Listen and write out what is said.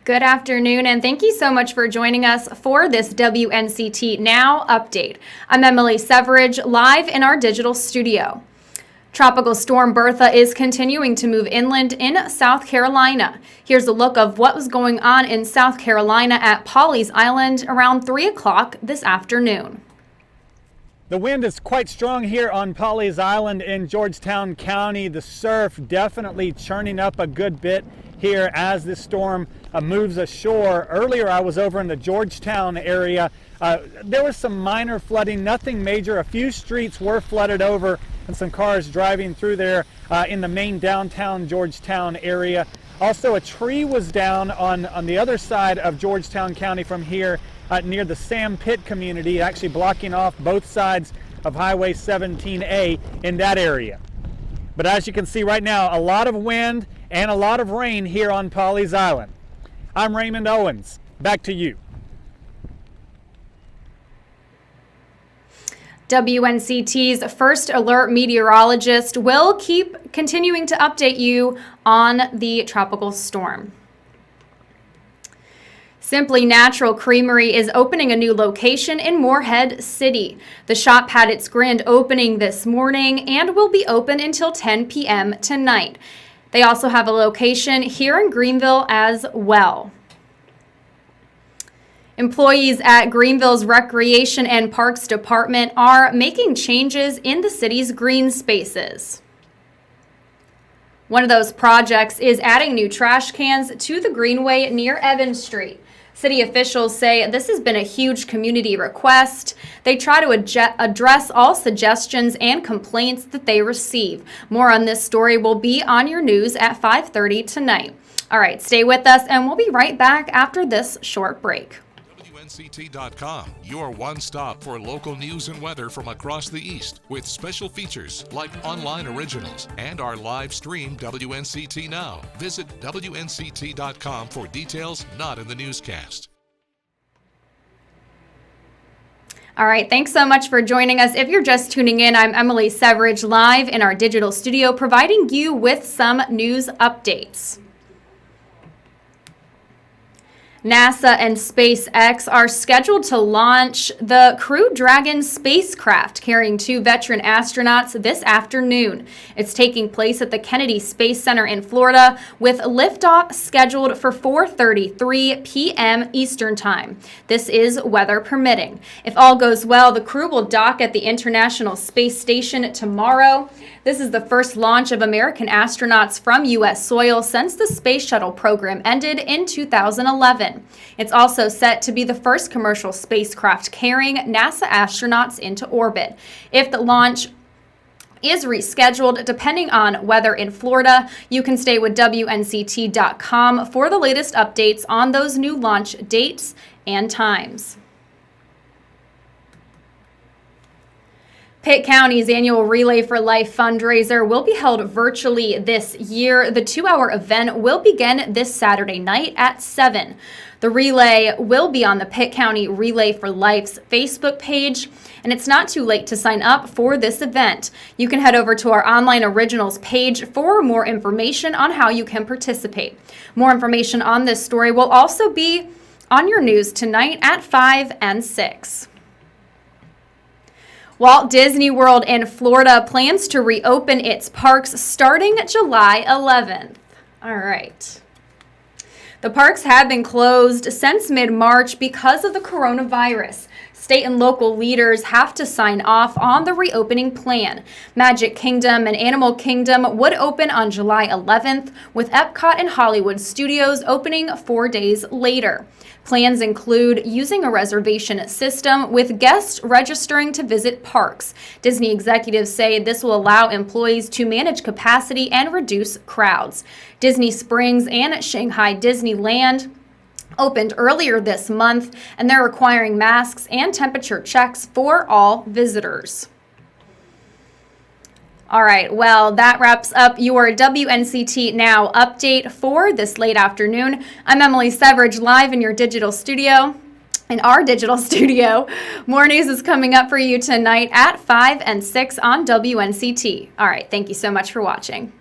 Good afternoon, and thank you so much for joining us for this WNCT Now update. I'm Emily Cervarich, live in our digital studio. Tropical Storm Bertha is continuing to move inland in South Carolina. Here's a look of what was going on in South Carolina at Pawleys Island around 3 o'clock this afternoon. The wind is quite strong here on Pawleys Island in Georgetown County. The surf definitely churning up a good bit here as this storm moves ashore. Earlier I was over in the Georgetown area. There was some minor flooding, nothing major. A few streets were flooded over and some cars driving through there in the main downtown Georgetown area. Also, a tree was down on the other side of Georgetown County from here near the Sam Pitt community, actually blocking off both sides of Highway 17A in that area. But as you can see right now, a lot of wind and a lot of rain here on Pawleys Island. I'm Raymond Owens. Back to you. WNCT's First Alert meteorologist will keep continuing to update you on the tropical storm. Simply Natural Creamery is opening a new location in Morehead City. The shop had its grand opening this morning and will be open until 10 p.m. tonight. They also have a location here in Greenville as well. Employees at Greenville's Recreation and Parks Department are making changes in the city's green spaces. One of those projects is adding new trash cans to the Greenway near Evans Street. City officials say this has been a huge community request. They try to address all suggestions and complaints that they receive. More on this story will be on your news at 5:30 tonight. All right, stay with us and we'll be right back after this short break. WNCT.com, your one stop for local news and weather from across the East, with special features like online originals and our live stream WNCT Now. Visit WNCT.com for details not in the newscast. All right, thanks so much for joining us. If you're just tuning in, I'm Emily Cervarich, live in our digital studio, providing you with some news updates. NASA and SpaceX are scheduled to launch the Crew Dragon spacecraft carrying 2 veteran astronauts this afternoon. It's taking place at the Kennedy Space Center in Florida, with liftoff scheduled for 4:33 p.m. Eastern Time. This is weather permitting. If all goes well, the crew will dock at the International Space Station tomorrow. This is the first launch of American astronauts from U.S. soil since the Space Shuttle program ended in 2011. It's also set to be the first commercial spacecraft carrying NASA astronauts into orbit. If the launch is rescheduled, depending on weather in Florida, you can stay with WNCT.com for the latest updates on those new launch dates and times. Pitt County's annual Relay for Life fundraiser will be held virtually this year. The 2-hour event will begin this Saturday night at 7. The relay will be on the Pitt County Relay for Life's Facebook page, and it's not too late to sign up for this event. You can head over to our online originals page for more information on how you can participate. More information on this story will also be on your news tonight at 5 and 6. Walt Disney World in Florida plans to reopen its parks starting July 11th. All right. The parks have been closed since mid-March because of the coronavirus. State and local leaders have to sign off on the reopening plan. Magic Kingdom and Animal Kingdom would open on July 11th, with Epcot and Hollywood Studios opening 4 days later. Plans include using a reservation system with guests registering to visit parks. Disney executives say this will allow employees to manage capacity and reduce crowds. Disney Springs and Shanghai Disneyland opened earlier this month, and they're requiring masks and temperature checks for all visitors. All right, well, that wraps up your WNCT Now update for this late afternoon. I'm Emily Cervarich, live in your digital studio. In our digital studio, more news is coming up for you tonight at 5 and 6 on WNCT. All right, thank you so much for watching.